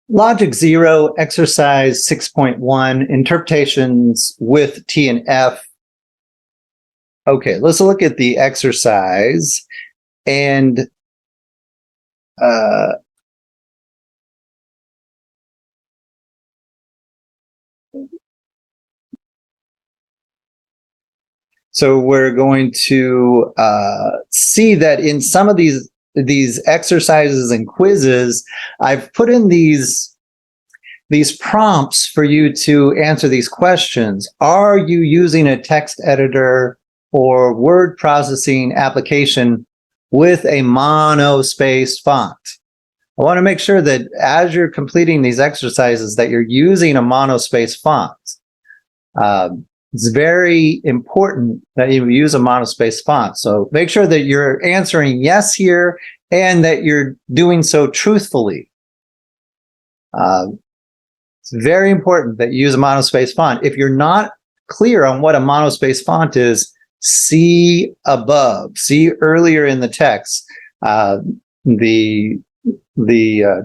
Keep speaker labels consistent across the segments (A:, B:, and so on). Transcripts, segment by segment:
A: Logic 0, exercise 6.1, interpretations with T and F. Okay, let's look at the exercise. And so we're going to see that in some of these exercises and quizzes, I've put in these prompts for you to answer these questions. Are you using a text editor or word processing application with a monospaced font? I want to make sure that as you're completing these exercises that you're using a monospaced font. It's very important that you use a monospaced font. So make sure that you're answering yes here and that you're doing so truthfully. It's very important that you use a monospaced font. If you're not clear on what a monospaced font is, see above, see earlier in the text. The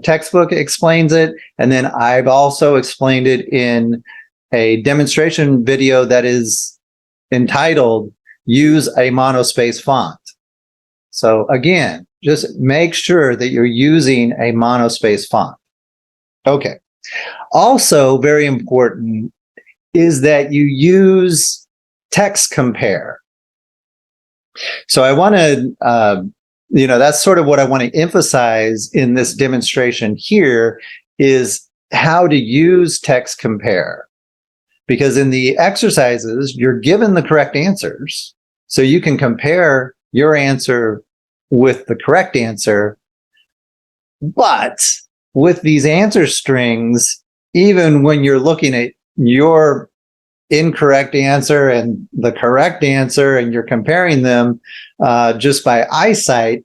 A: textbook explains it, and then I've also explained it in a demonstration video that is entitled Use a Monospaced Font. So again, just make sure that you're using a monospaced font. Okay. Also very important is that you use text compare. So I want to, that's sort of what I want to emphasize in this demonstration here is how to use text compare. Because in the exercises, you're given the correct answers. So you can compare your answer with the correct answer. But with these answer strings, even when you're looking at your incorrect answer and the correct answer and you're comparing them just by eyesight,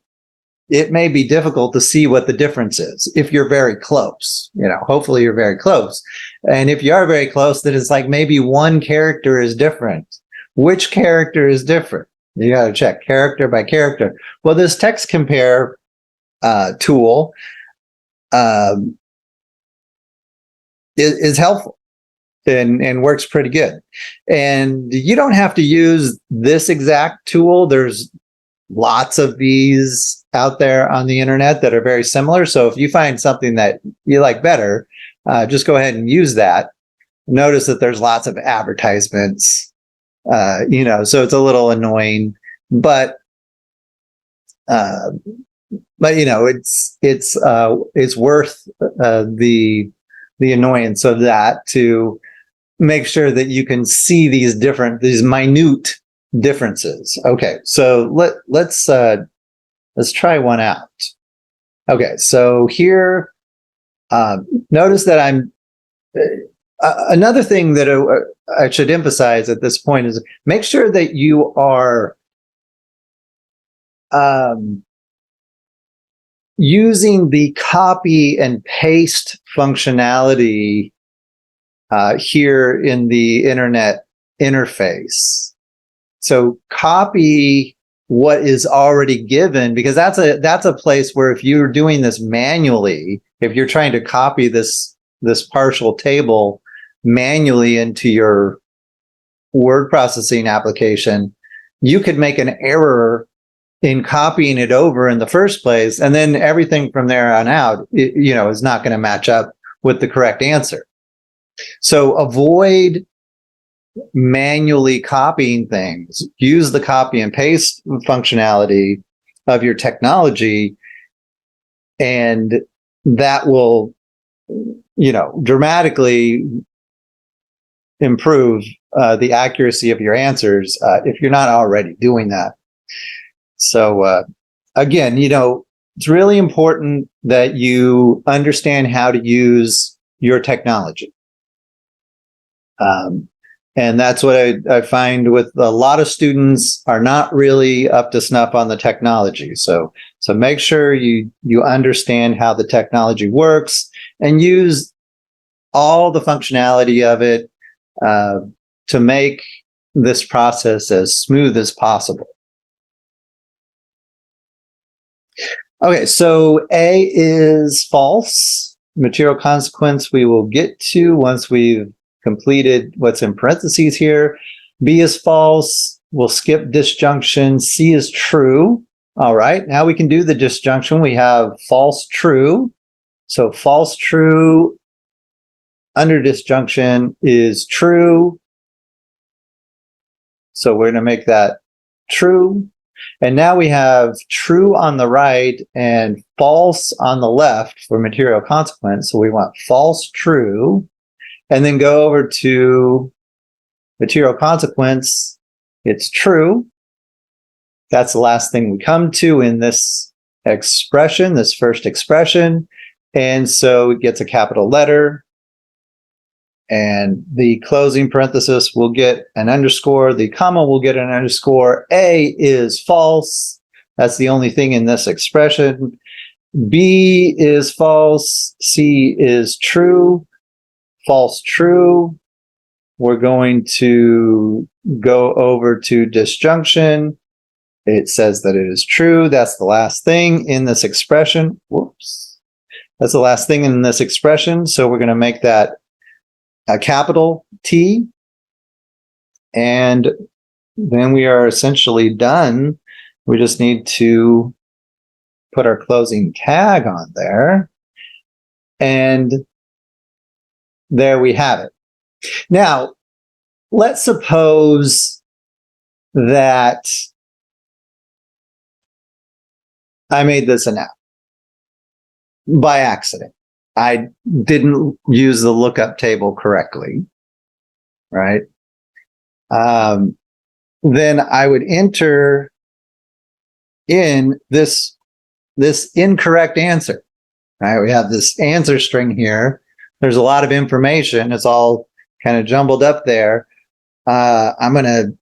A: it may be difficult to see what the difference is if you're very close. Hopefully you're very close. And if you are very close, then it's like maybe one character is different. Which character is different? You got to check character by character. Well, this text compare tool is helpful and works pretty good. And you don't have to use this exact tool. There's lots of these out there on the internet that are very similar. So if you find something that you like better, just go ahead and use that. Notice that there's lots of advertisements, so it's a little annoying, but it's worth the annoyance of that to make sure that you can see these minute differences. Okay, so let's try one out. Okay, so here, notice that I'm. Another thing that I should emphasize at this point is make sure that you are using the copy and paste functionality here in the internet interface. So copy what is already given, because that's a place where if you're doing this manually, if you're trying to copy this partial table manually into your word processing application, you could make an error in copying it over in the first place, and then everything from there on out, is not going to match up with the correct answer. So avoid manually copying things. Use the copy and paste functionality of your technology, and that will, dramatically improve the accuracy of your answers if you're not already doing that. So again, it's really important that you understand how to use your technology. And that's what I find with a lot of students are not really up to snuff on the technology. So make sure you understand how the technology works and use all the functionality of it to make this process as smooth as possible. Okay, so A is false. material consequence we will get to once we've completed what's in parentheses here. B is false. We'll skip disjunction. C is true. All right, now we can do the disjunction. We have false, true. So false, true under disjunction is true. So we're going to make that true. And now we have true on the right and false on the left for material consequence. So we want false, true, and then go over to material consequence. It's true. That's the last thing we come to in this expression, this first expression. And so it gets a capital letter. And the closing parenthesis will get an underscore. The comma will get an underscore. A is false. That's the only thing in this expression. B is false. C is true. False, true. We're going to go over to disjunction. It says that it is true. That's the last thing in this expression. Whoops. That's the last thing in this expression. So we're going to make that a capital T. And then we are essentially done. We just need to put our closing tag on there. And there we have it. Now, let's suppose that I made this an app by accident. I didn't use the lookup table correctly, right? Then I would enter in this incorrect answer, right? We have this answer string here. There's a lot of information. It's all kind of jumbled up there. I'm going to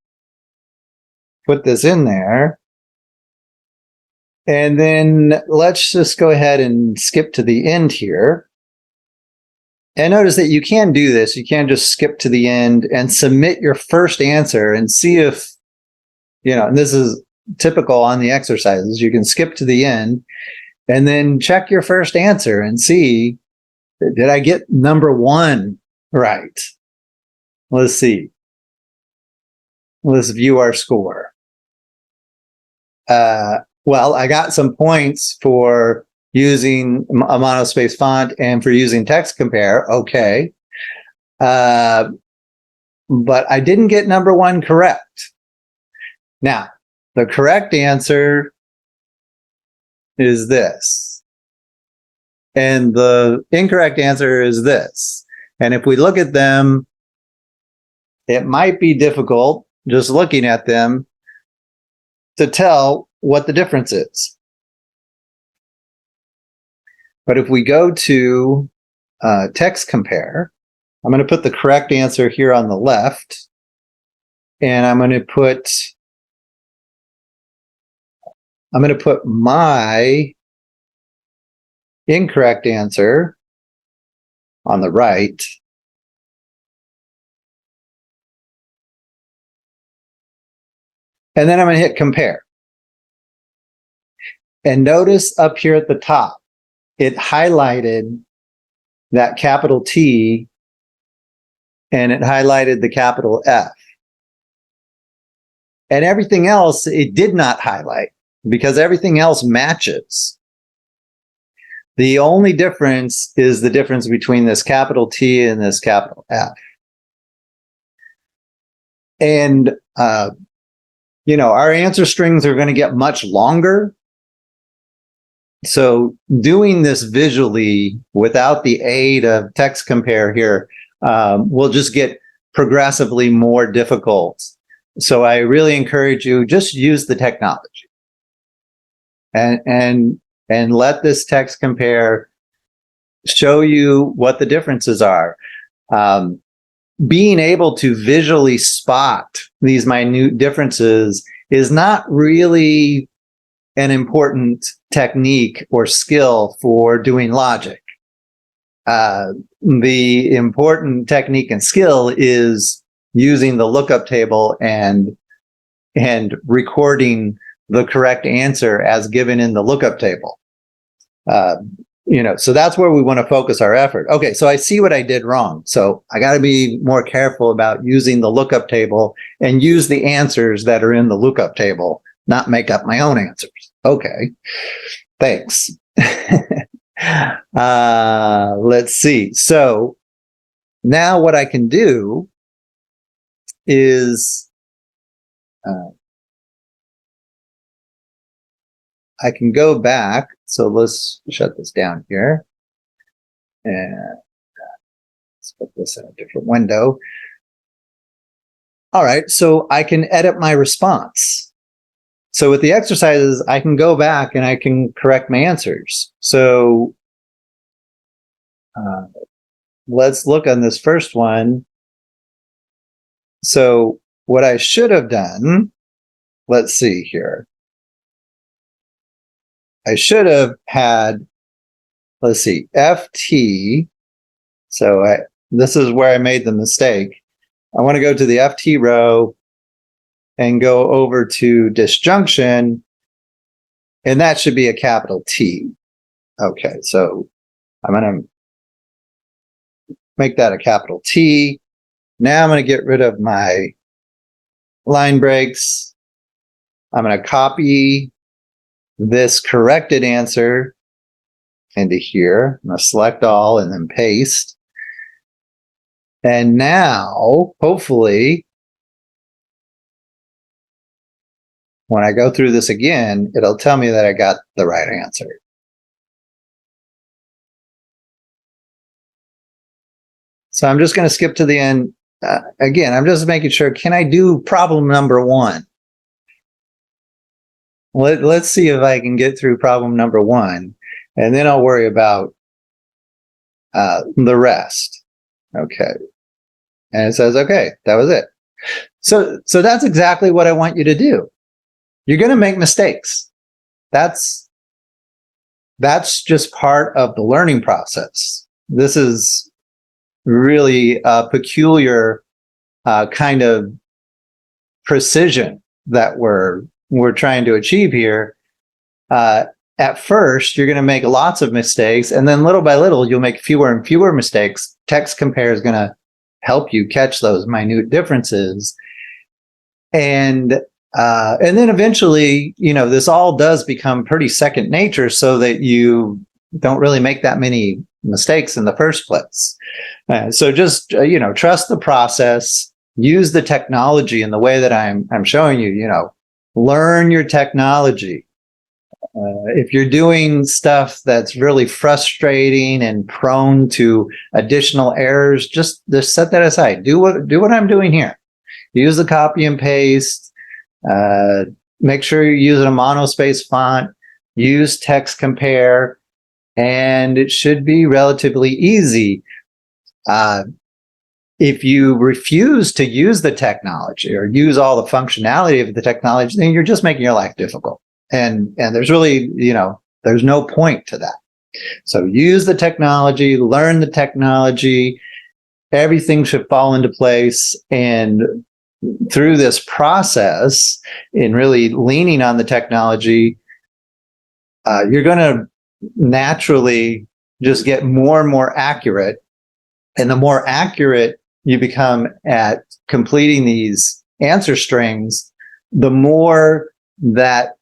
A: put this in there. And then let's just go ahead and skip to the end here. And notice that you can do this. You can just skip to the end and submit your first answer and see if, and this is typical on the exercises. You can skip to the end and then check your first answer and see, did I get number 1 right? Let's see. Let's view our score. Well, I got some points for using a monospace font and for using text compare. Okay. But I didn't get number 1 correct. Now, the correct answer is this. And the incorrect answer is this. And if we look at them, it might be difficult just looking at them to tell what the difference is. But if we go to text compare, I'm going to put the correct answer here on the left, and I'm going to put my incorrect answer on the right. And then I'm going to hit compare. And notice up here at the top, it highlighted that capital T and it highlighted the capital F. And everything else, it did not highlight because everything else matches. The only difference is the difference between this capital T and this capital F. And, our answer strings are going to get much longer. So doing this visually without the aid of text compare here will just get progressively more difficult. So I really encourage you, just use the technology and let this text compare show you what the differences are. Being able to visually spot these minute differences is not really an important technique or skill for doing logic. The important technique and skill is using the lookup table and recording the correct answer as given in the lookup table. So that's where we want to focus our effort. Okay, so I see what I did wrong. So I got to be more careful about using the lookup table and use the answers that are in the lookup table, not make up my own answers. Okay, thanks. Let's see. So now what I can do is I can go back. So let's shut this down here. And let's put this in a different window. All right, so I can edit my response. So with the exercises, I can go back and I can correct my answers. So let's look on this first one. So what I should have done, let's see here. I should have had, let's see, FT. So this is where I made the mistake. I want to go to the FT row and go over to disjunction, and that should be a capital T. Okay, so I'm going to make that a capital T. Now I'm going to get rid of my line breaks. I'm going to copy this corrected answer into here. I'm going to select all and then paste. And now, hopefully, when I go through this again, it'll tell me that I got the right answer. So I'm just going to skip to the end. Again, I'm just making sure, can I do problem number one? Let's see if I can get through problem number one, and then I'll worry about the rest. Okay. And it says, okay, that was it. So that's exactly what I want you to do. You're going to make mistakes. That's just part of the learning process. This is really a peculiar kind of precision that we're trying to achieve here. At first, you're going to make lots of mistakes, and then little by little, you'll make fewer and fewer mistakes. Text compare is going to help you catch those minute differences. And then eventually, this all does become pretty second nature, so that you don't really make that many mistakes in the first place. So just, trust the process, use the technology in the way that I'm showing you, learn your technology. If you're doing stuff that's really frustrating and prone to additional errors, just set that aside. Do what I'm doing here. Use the copy and paste. Make sure you're using a monospace font. Use text compare, and it should be relatively easy. If you refuse to use the technology or use all the functionality of the technology, then you're just making your life difficult. And there's really, there's no point to that. So use the technology, learn the technology, everything should fall into place. And through this process, in really leaning on the technology, you're going to naturally just get more and more accurate. And the more accurate you become at completing these answer strings, the more that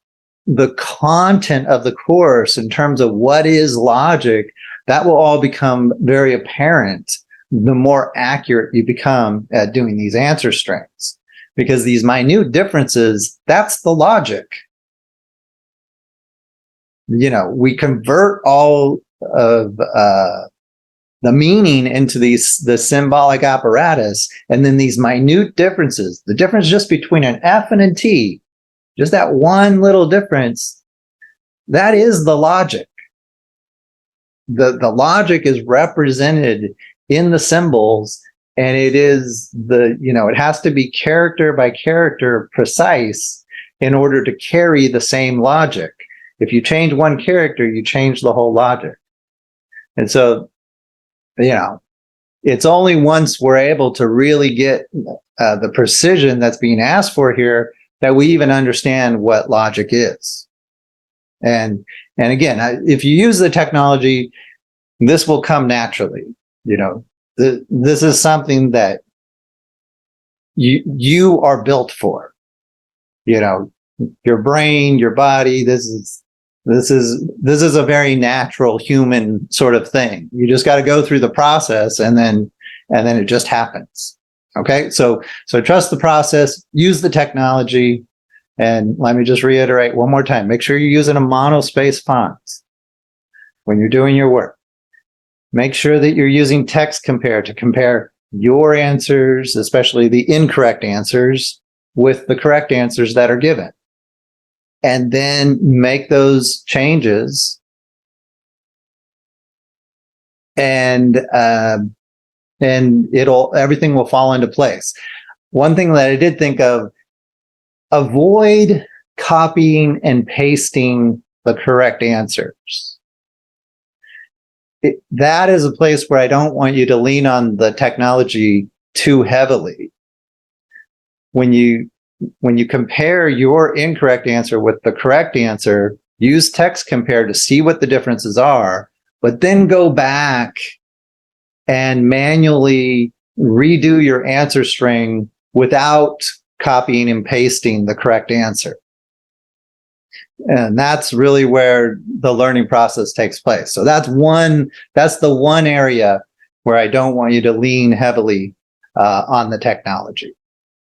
A: the content of the course in terms of what is logic, that will all become very apparent the more accurate you become at doing these answer strings. Because these minute differences, that's the logic. We convert all of the meaning into the symbolic apparatus, and then these minute differences, the difference just between an F and a T, just that one little difference, that is the logic. The logic is represented in the symbols, and it is it has to be character by character precise in order to carry the same logic. If you change one character, you change the whole logic. And so, it's only once we're able to really get the precision that's being asked for here that we even understand what logic is. And again, if you use the technology, this will come naturally. You know, this is something that you are built for. You know, your brain, your body. This is a very natural human sort of thing. You just got to go through the process, and then it just happens. Okay, so trust the process, use the technology, and let me just reiterate one more time: make sure you're using a monospace font when you're doing your work. Make sure that you're using text compare to compare your answers, especially the incorrect answers, with the correct answers that are given. And then make those changes, and everything will fall into place. One thing that I did think of: avoid copying and pasting the correct answers. That is a place where I don't want you to lean on the technology too heavily. When you compare your incorrect answer with the correct answer, use text compare to see what the differences are, but then go back and manually redo your answer string without copying and pasting the correct answer. And that's really where the learning process takes place. So that's the one area where I don't want you to lean heavily on the technology.